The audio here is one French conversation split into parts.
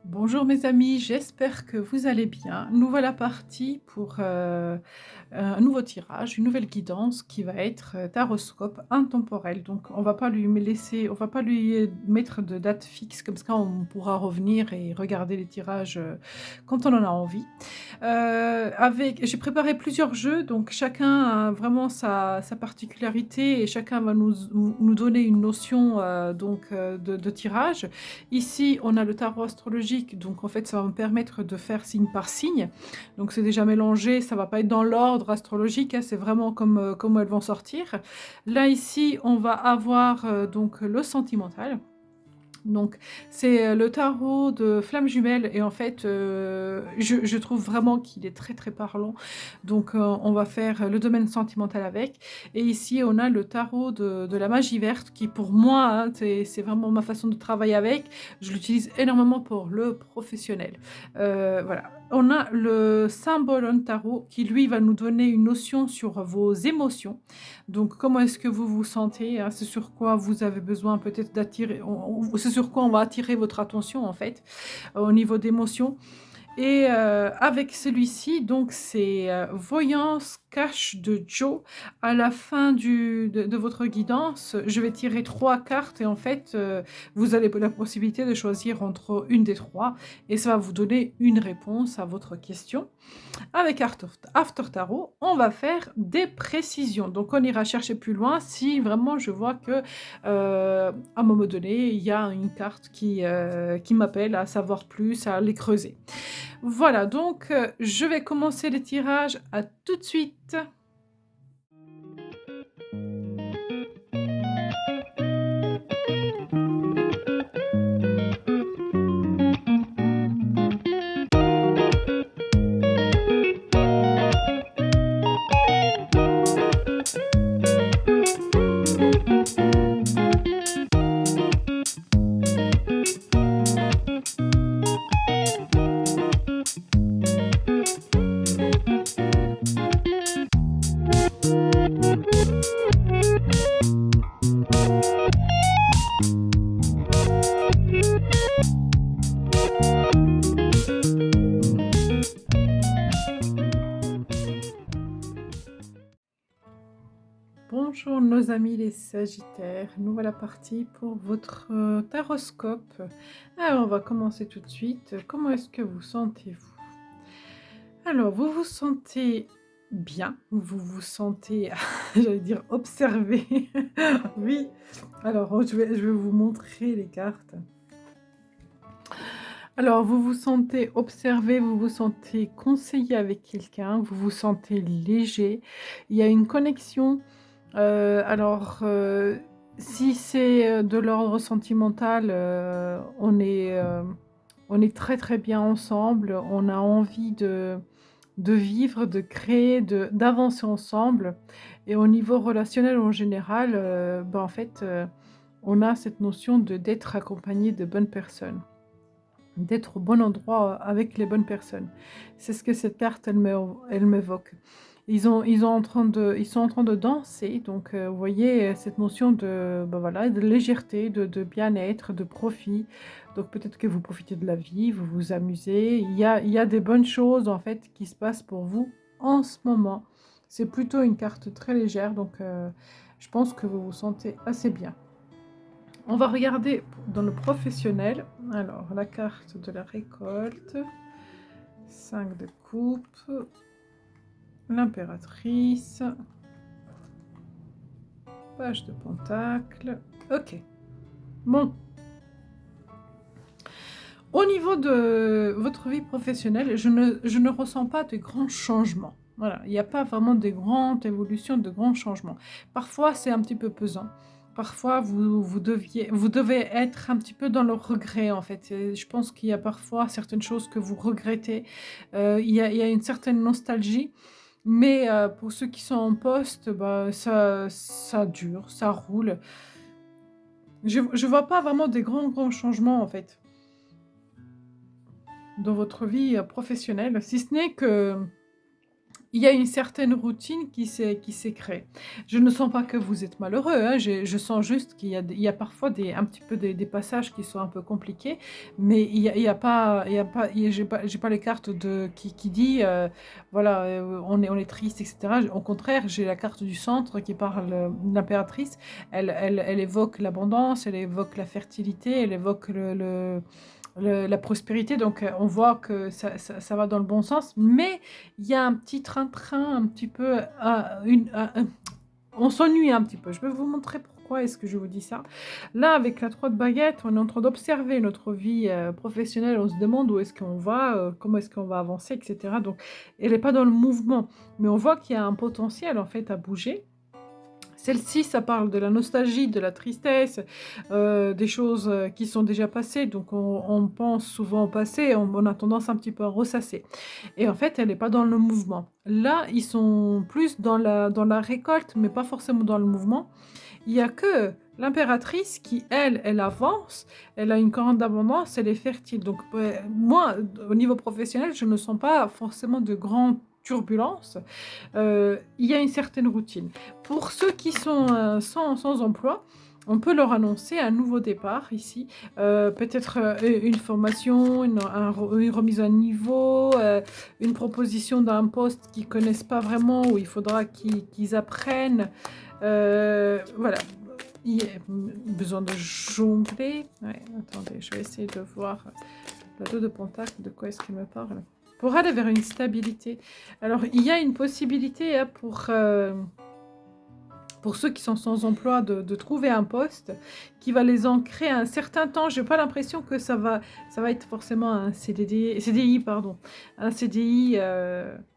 Bonjour mes amis, j'espère que vous allez bien. Nous voilà partis pour un nouveau tirage, une nouvelle guidance qui va être taroscope intemporel. Donc on va pas lui mettre de date fixe, comme ça on pourra revenir et regarder les tirages quand on en a envie. J'ai préparé plusieurs jeux, donc chacun a vraiment sa particularité et chacun va nous donner une notion de tirage. Ici, on a le tarot astrologique, donc en fait, ça va me permettre de faire signe par signe. Donc c'est déjà mélangé, ça va pas être dans l'ordre astrologique, hein, c'est vraiment comme elles vont sortir. Là, ici, on va avoir donc le sentimental. Donc c'est, le tarot de flamme jumelle et en fait, je trouve vraiment qu'il est très, très parlant. Donc on va faire le domaine sentimental avec et ici on a le tarot de la magie verte qui pour moi, hein, c'est vraiment ma façon de travailler avec. Je l'utilise énormément pour le professionnel. Voilà. On a le symbole on tarot qui lui va nous donner une notion sur vos émotions. Donc, comment est-ce que vous vous sentez, hein? C'est sur quoi vous avez besoin peut-être d'attirer c'est sur quoi on va attirer votre attention, en fait, au niveau d'émotions et avec celui-ci, donc c'est, voyance cache de Joe. À la fin de votre guidance, je vais tirer 3 cartes et en fait, vous avez la possibilité de choisir entre une des 3 et ça va vous donner une réponse à votre question. Avec After Tarot, on va faire des précisions. Donc, on ira chercher plus loin si vraiment je vois que, à un moment donné, il y a une carte qui m'appelle à savoir plus, à aller creuser. Voilà, donc, je vais commencer les tirages. À tout de suite. Bonjour nos amis les Sagittaires, nous voilà partis pour votre taroscope. Alors on va commencer tout de suite. Comment est-ce que vous sentez-vous? Alors vous vous sentez bien, vous vous sentez, j'allais dire observé. Oui, alors je vais vous montrer les cartes. Alors vous vous sentez observé, vous vous sentez conseillé avec quelqu'un, vous vous sentez léger. Il y a une connexion. Alors, si c'est, de l'ordre sentimental, on est très, très bien ensemble. On a envie de vivre, de créer, d'avancer ensemble et au niveau relationnel en général, en fait, on a cette notion d'être accompagné de bonnes personnes, d'être au bon endroit, avec les bonnes personnes. C'est ce que cette carte elle m'évoque. Ils sont en train de danser, donc vous voyez, cette notion voilà, de légèreté, de bien-être, de profit. Donc peut-être que vous profitez de la vie, vous vous amusez. Il y a des bonnes choses, en fait, qui se passent pour vous en ce moment. C'est plutôt une carte très légère, donc je pense que vous vous sentez assez bien. On va regarder dans le professionnel. Alors, la carte de la récolte, 5 de coupe, l'impératrice, page de pentacle. Ok. Bon. Au niveau de votre vie professionnelle, je ne ressens pas de grands changements. Voilà, il n'y a pas vraiment de grandes évolutions, de grands changements. Parfois, c'est un petit peu pesant. Parfois, vous devez être un petit peu dans le regret, en fait. Et je pense qu'il y a parfois certaines choses que vous regrettez. Il y a une certaine nostalgie. Mais pour ceux qui sont en poste, bah, ça dure, ça roule. Je vois pas vraiment des grands changements, en fait, dans votre vie, professionnelle, si ce n'est que il y a une certaine routine qui s'est créée. Je ne sens pas que vous êtes malheureux, hein, je sens juste qu'il y a parfois un petit peu des passages qui sont un peu compliqués, mais j'ai pas les cartes qui dit, voilà, on est triste et cetera. Au contraire, j'ai la carte du centre qui parle, l'impératrice, elle évoque l'abondance, elle évoque la fertilité, elle évoque la prospérité, donc on voit que ça va dans le bon sens, mais il y a un petit train-train, un petit peu, on s'ennuie un petit peu. Je vais vous montrer pourquoi est-ce que je vous dis ça. Là, avec la 3 de baguettes, on est en train d'observer notre vie professionnelle, on se demande où est-ce qu'on va, comment est-ce qu'on va avancer, etc. Donc, elle n'est pas dans le mouvement, mais on voit qu'il y a un potentiel en fait à bouger. Celle-ci, ça parle de la nostalgie, de la tristesse, des choses, qui sont déjà passées, donc on pense souvent au passé, on a tendance un petit peu à ressasser et en fait, elle est pas dans le mouvement. Là, ils sont plus dans la récolte, mais pas forcément dans le mouvement. Il y a que l'impératrice qui, elle avance, elle a une grande abondance, elle est fertile. Donc, moi, au niveau professionnel, je ne sens pas forcément de grandes turbulences. Il y a une certaine routine. Pour ceux qui sont sans emploi, on peut leur annoncer un nouveau départ ici, peut-être une formation, une remise à niveau, une proposition d'un poste qu'ils ne connaissent pas vraiment, où il faudra qu'ils apprennent. Voilà, il y a besoin de jongler. Ouais, attendez, je vais essayer de voir la 2 de Pentacle, de quoi est-ce qu'il me parle. Pour aller vers une stabilité. Alors, il y a une possibilité hein, pour ceux qui sont sans emploi de trouver un poste qui va les ancrer un certain temps. Je n'ai pas l'impression que ça va être forcément un CDI, pardon. Un CDI,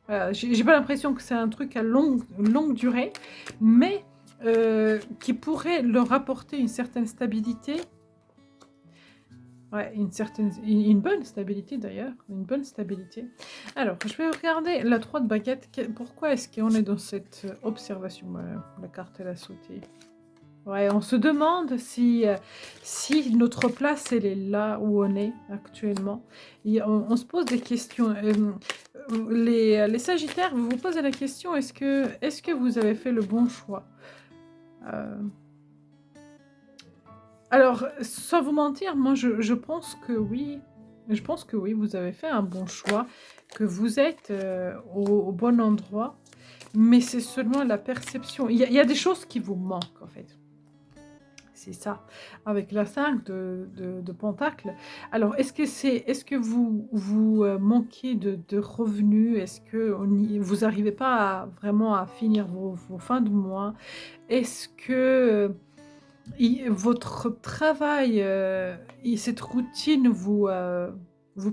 voilà, j'ai pas l'impression que c'est un truc à longue durée, mais qui pourrait leur apporter une certaine stabilité. Ouais, une bonne stabilité d'ailleurs, une bonne stabilité. Alors, je vais regarder la 3 de baguette. Pourquoi est-ce qu'on est dans cette observation? La carte, elle a sauté. Ouais, on se demande si notre place, elle est là où on est actuellement. Et on se pose des questions. Les Sagittaires, vous vous posez la question, est-ce que vous avez fait le bon choix? Euh, Alors, sans vous mentir, moi je pense que oui. Je pense que oui, vous avez fait un bon choix, que vous êtes au bon endroit, mais c'est seulement la perception. Il y a des choses qui vous manquent en fait. C'est ça, avec la 5 de Pentacle. Alors, est-ce que vous manquez de revenus? Est-ce que vous n'arrivez pas vraiment à finir vos fins de mois? Est-ce que votre travail et cette routine vous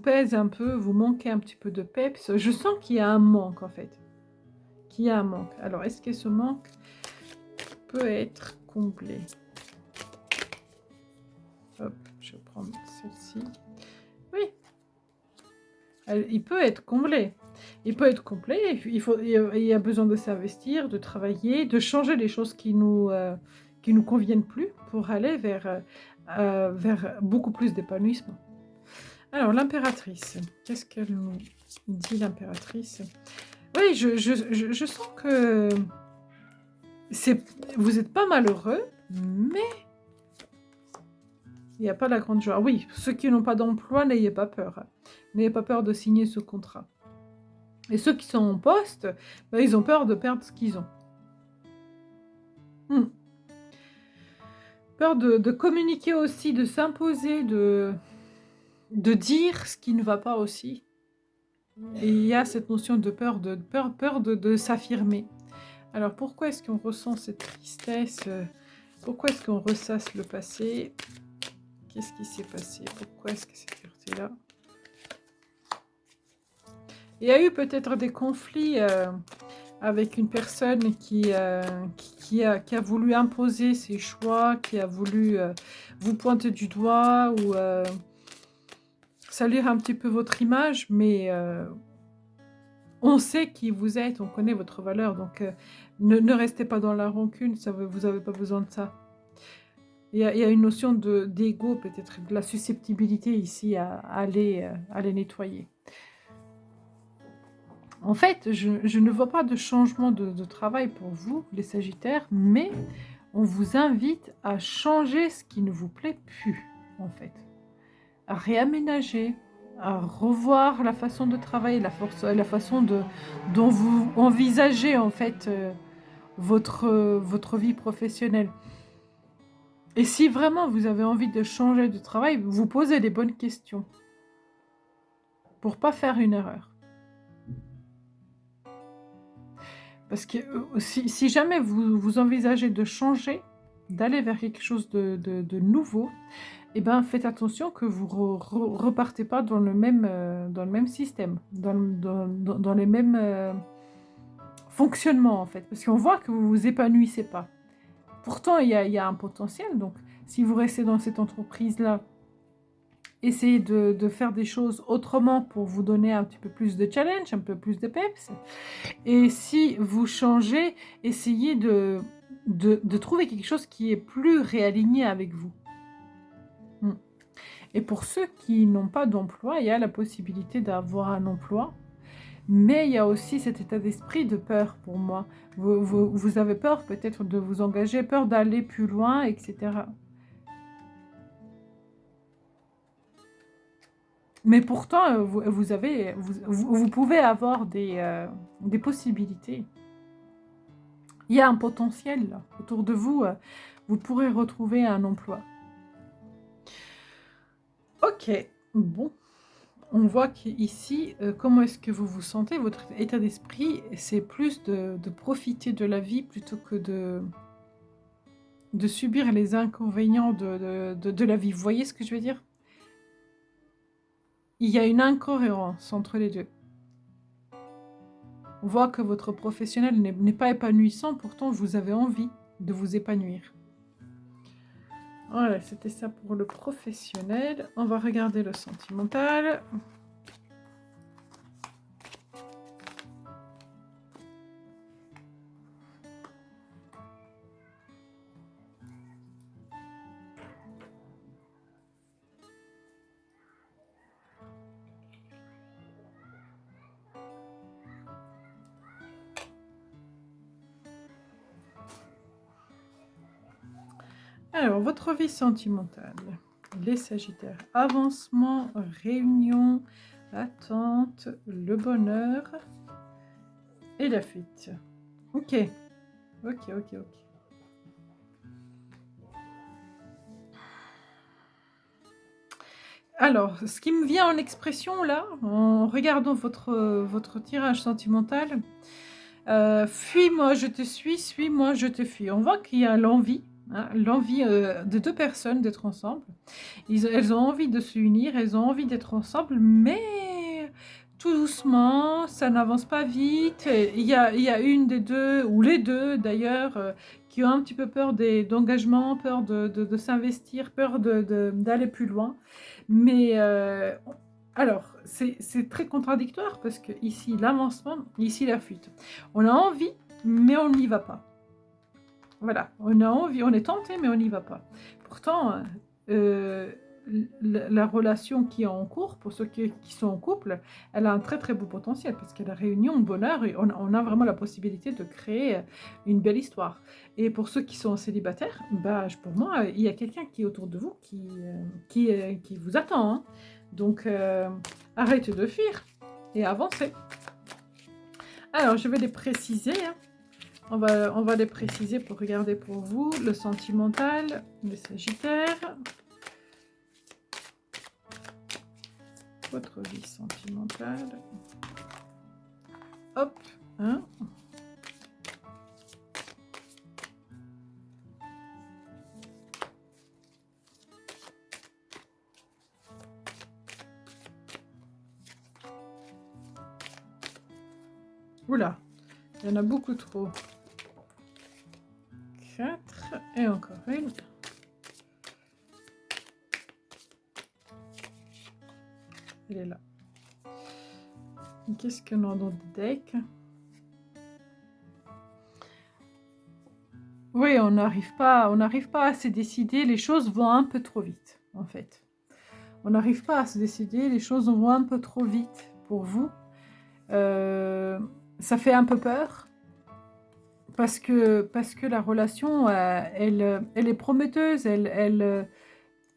pèse un peu, vous manquez un petit peu de peps? Je sens qu'il y a un manque en fait, qu'il y a un manque. Alors, est-ce que ce manque peut être comblé? Hop, je vais prendre celle-ci. Oui, il peut être comblé. Il peut être complet. Il y a besoin de s'investir, de travailler, de changer les choses qui nous conviennent plus pour aller vers beaucoup plus d'épanouissement. Alors, l'impératrice, qu'est-ce qu'elle nous dit, l'impératrice? Oui, je sens que vous n'êtes pas malheureux, mais il n'y a pas la grande joie. Oui, ceux qui n'ont pas d'emploi, n'ayez pas peur. N'ayez pas peur de signer ce contrat. Et ceux qui sont en poste, ils ont peur de perdre ce qu'ils ont. Peur de communiquer aussi, de s'imposer, de dire ce qui ne va pas aussi. Et il y a cette notion de peur de s'affirmer. Alors pourquoi est-ce qu'on ressent cette tristesse? Pourquoi est-ce qu'on ressasse le passé? Qu'est-ce qui s'est passé? Pourquoi est-ce que cette fierté-là? Il y a eu peut-être des conflits avec une personne qui a voulu imposer ses choix, qui a voulu vous pointer du doigt ou salir un petit peu votre image, mais on sait qui vous êtes, on connaît votre valeur, donc ne restez pas dans la rancune, vous n'avez pas besoin de ça. Il y a une notion d'ego, peut-être de la susceptibilité ici à aller nettoyer. En fait, je ne vois pas de changement de travail pour vous, les Sagittaires, mais on vous invite à changer ce qui ne vous plaît plus, en fait. À réaménager, à revoir la façon de travailler, la façon dont vous envisagez, en fait, votre vie professionnelle. Et si vraiment vous avez envie de changer de travail, vous posez les bonnes questions pour pas faire une erreur. Parce que si jamais vous envisagez de changer, d'aller vers quelque chose de nouveau, eh ben, faites attention que vous repartez pas dans le même système, dans les mêmes fonctionnements, en fait. Parce qu'on voit que vous vous épanouissez pas. Pourtant, il y a un potentiel. Donc, si vous restez dans cette entreprise-là, essayez de faire des choses autrement pour vous donner un petit peu plus de challenge, un peu plus de peps. Et si vous changez, essayez de trouver quelque chose qui est plus réaligné avec vous. Et pour ceux qui n'ont pas d'emploi, il y a la possibilité d'avoir un emploi, mais il y a aussi cet état d'esprit de peur pour moi. Vous avez peur peut-être de vous engager, peur d'aller plus loin, etc. Mais pourtant, vous pouvez avoir des possibilités. Il y a un potentiel là. Autour de vous, vous pourrez retrouver un emploi. Ok, bon. On voit qu'ici, comment est-ce que vous vous sentez? Votre état d'esprit, c'est plus de profiter de la vie plutôt que de subir les inconvénients de la vie. Vous voyez ce que je veux dire? Il y a une incohérence entre les deux. On voit que votre professionnel n'est pas épanouissant, pourtant vous avez envie de vous épanouir. Voilà, c'était ça pour le professionnel. On va regarder le sentimental. Alors, votre vie sentimentale, les Sagittaires, avancement, réunion, attente, le bonheur et la fuite. Ok, ok. Alors, ce qui me vient en expression là, en regardant votre tirage sentimental, fuis-moi, je te suis-moi, je te fuis. On voit qu'il y a l'envie. Hein, l'envie de deux personnes d'être ensemble. Elles ont envie de s'unir, elles ont envie d'être ensemble, mais tout doucement, ça n'avance pas vite. Il y a une des deux, ou les deux d'ailleurs, qui ont un petit peu peur d'engagement, peur de s'investir, peur d'aller plus loin. Mais alors, c'est très contradictoire parce que ici, l'avancement, ici, la fuite. On a envie, mais on n'y va pas. Voilà, on a envie, on est tenté, mais on n'y va pas. Pourtant, la relation qui est en cours, pour ceux qui sont en couple, elle a un très très beau potentiel parce qu'elle a réunion, bonheur, et on a vraiment la possibilité de créer une belle histoire. Et pour ceux qui sont célibataires, bah, pour moi, il y a quelqu'un qui est autour de vous qui vous attend. Hein. Donc, arrêtez de fuir et avancez. Alors, je vais les préciser. Hein. On va les préciser pour regarder pour vous. Le sentimental, le Sagittaire. Votre vie sentimentale. Hop, hein. Oula, il y en a beaucoup trop. 4 et encore une. Elle est là. Qu'est-ce qu'on a dans le deck? Oui, on n'arrive pas à se décider. Les choses vont un peu trop vite, en fait. On n'arrive pas à se décider. Les choses vont un peu trop vite pour vous. Heu, Ça fait un peu peur parce que la relation, elle est prometteuse, elle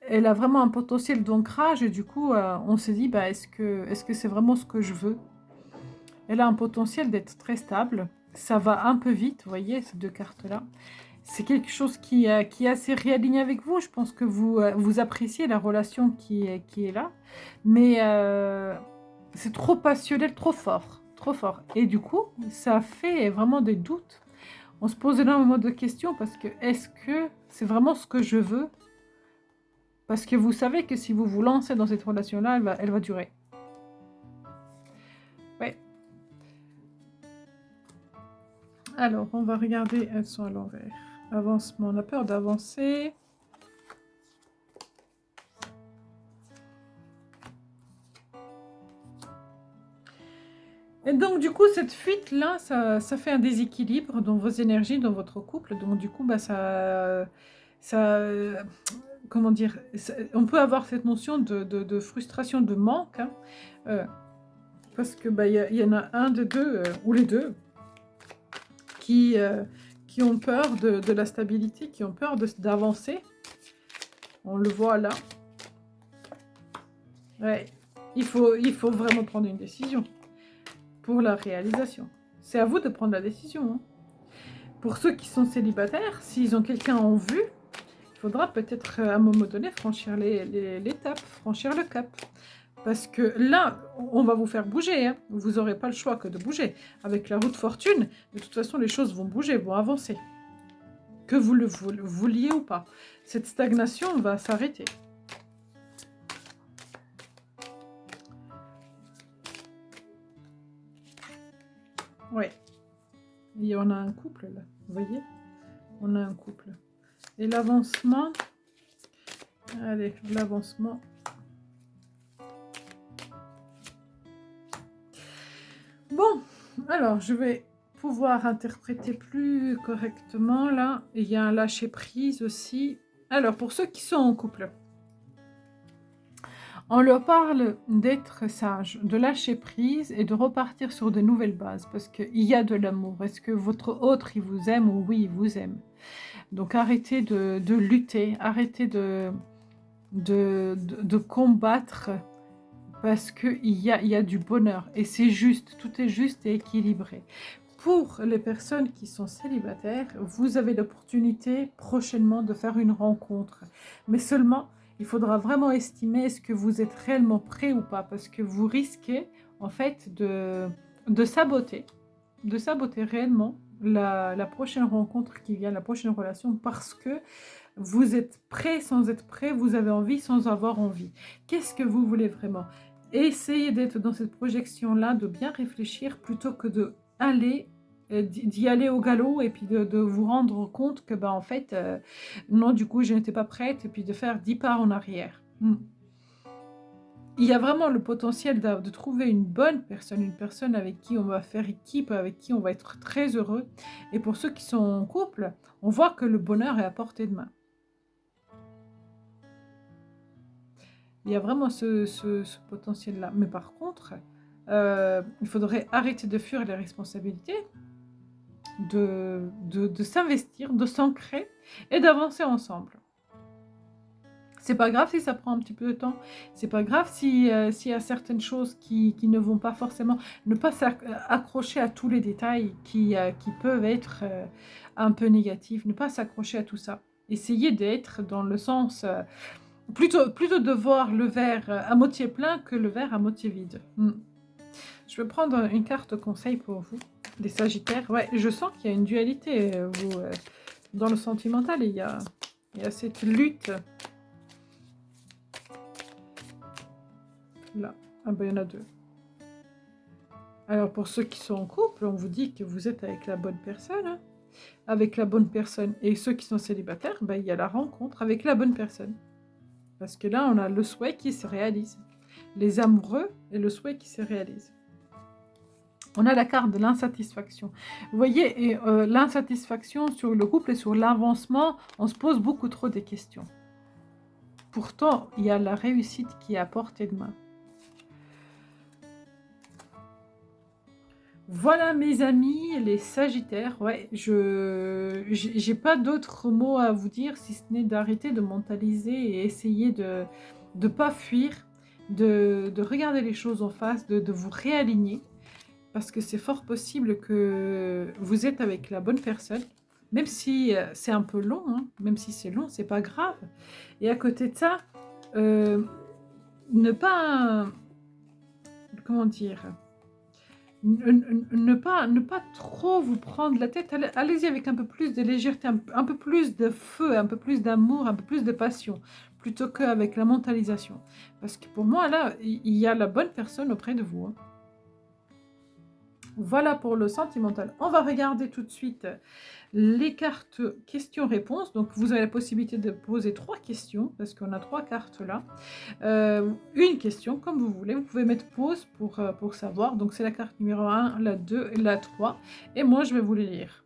a vraiment un potentiel d'ancrage et du coup, on se dit: «Bah, est-ce que c'est vraiment ce que je veux?» Elle a un potentiel d'être très stable. Ça va un peu vite, vous voyez, ces 2 cartes-là. C'est quelque chose qui est assez réaligné avec vous. Je pense que vous appréciez la relation qui est là, mais c'est trop passionnel, trop fort, trop fort et du coup, ça fait vraiment des doutes. On se pose énormément de questions parce que est-ce que c'est vraiment ce que je veux? Parce que vous savez que si vous vous lancez dans cette relation-là, elle va durer. Ouais. Alors, on va regarder, elles sont à l'envers. Avancement, on a peur d'avancer. Et donc, du coup, cette fuite-là, ça fait un déséquilibre dans vos énergies, dans votre couple. Donc, du coup, bah, comment dire, on peut avoir cette notion de frustration, de manque, hein, euh, parce que bah, y en a un des deux, ou les deux, qui, euh, qui ont peur de la stabilité, qui ont peur d'avancer. On le voit là. Ouais. Il faut vraiment prendre une décision pour la réalisation. C'est à vous de prendre la décision, hein. Pour ceux qui sont célibataires, s'ils ont quelqu'un en vue, il faudra peut-être à un moment donné franchir l'étape, franchir le cap. Parce que là, on va vous faire bouger, hein. Vous n'aurez pas le choix que de bouger. Avec la roue de fortune, de toute façon, les choses vont bouger, vont avancer. Que vous le vouliez ou pas. Cette stagnation va s'arrêter. Ouais. Et on a un couple là, vous voyez? On a un couple. Et l'avancement, allez, l'avancement. Bon, alors je vais pouvoir interpréter plus correctement là. Il y a un lâcher prise aussi. Alors pour ceux qui sont en couple, on leur parle d'être sage, de lâcher prise et de repartir sur de nouvelles bases parce qu'il y a de l'amour. Est-ce que votre autre, il vous aime ou oui, il vous aime? Donc arrêtez de lutter, arrêtez de combattre parce qu'il y a du bonheur et c'est juste, tout est juste et équilibré. Pour les personnes qui sont célibataires, vous avez l'opportunité prochainement de faire une rencontre. Mais seulement, il faudra vraiment estimer est-ce que vous êtes réellement prêt ou pas parce que vous risquez en fait de saboter, réellement la prochaine rencontre qui vient, la prochaine relation parce que vous êtes prêt sans être prêt, vous avez envie sans avoir envie. Qu'est-ce que vous voulez vraiment? Essayez d'être dans cette projection-là, de bien réfléchir plutôt que d'y aller au galop et puis de vous rendre compte que bah, en fait, non, du coup, je n'étais pas prête et puis de faire 10 pas en arrière. Il y a vraiment le potentiel de trouver une personne avec qui on va faire équipe, avec qui on va être très heureux. Et pour ceux qui sont en couple, on voit que le bonheur est à portée de main. Il y a vraiment ce potentiel-là. Mais par contre, il faudrait arrêter de fuir les responsabilités, de s'investir, de s'ancrer et d'avancer ensemble. C'est pas grave si ça prend un petit peu de temps. C'est pas grave s'il y a certaines choses qui ne vont pas forcément. Ne pas s'accrocher à tous les détails qui peuvent être un peu négatifs. Ne pas s'accrocher à tout ça. Essayez d'être dans le sens. Plutôt de voir le verre à moitié plein que le verre à moitié vide. Je vais prendre une carte conseil pour vous, les Sagittaires. Ouais, je sens qu'il y a une dualité, dans le sentimental, il y a cette lutte. Là, ah ben il y en a deux. Alors pour ceux qui sont en couple, on vous dit que vous êtes avec la bonne personne, hein, avec la bonne personne. Et ceux qui sont célibataires, ben, il y a la rencontre avec la bonne personne. Parce que là, on a le souhait qui se réalise. Les amoureux et le souhait qui se réalise. On a la carte de l'insatisfaction. Vous voyez, l'insatisfaction sur le couple et sur l'avancement, on se pose beaucoup trop des questions. Pourtant, il y a la réussite qui est à portée de main. Voilà mes amis, les Sagittaires, ouais, j'ai pas d'autres mots à vous dire si ce n'est d'arrêter de mentaliser et essayer de pas fuir, de regarder les choses en face, de vous réaligner parce que c'est fort possible que vous êtes avec la bonne personne, même si c'est un peu long, hein, même si c'est long, c'est pas grave. Et à côté de ça, euh, ne pas, comment dire, ne pas trop vous prendre la tête. Allez-y avec un peu plus de légèreté, un peu plus de feu, un peu plus d'amour, un peu plus de passion, plutôt qu'avec la mentalisation. Parce que pour moi, là, il y a la bonne personne auprès de vous, hein. Voilà pour le sentimental. On va regarder tout de suite les cartes questions-réponses. Donc, vous avez la possibilité de poser 3 questions, parce qu'on a 3 cartes là. Une question, comme vous voulez. Vous pouvez mettre pause pour savoir. Donc, c'est la carte numéro 1, la 2 et la 3. Et moi, je vais vous les lire.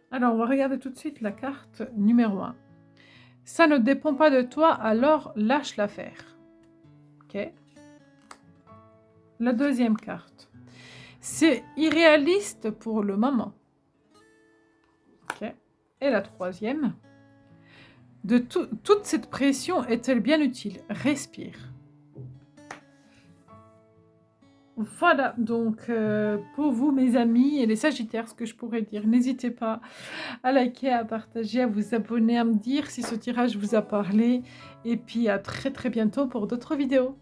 Alors, on va regarder tout de suite la carte numéro 1. Ça ne dépend pas de toi, alors lâche l'affaire. Ok. La deuxième carte. C'est irréaliste pour le moment. Ok. Et la troisième. Toute cette pression est-elle bien utile? Respire. Voilà, donc pour vous mes amis et les Sagittaires, ce que je pourrais dire, n'hésitez pas à liker, à partager, à vous abonner, à me dire si ce tirage vous a parlé. Et puis à très très bientôt pour d'autres vidéos.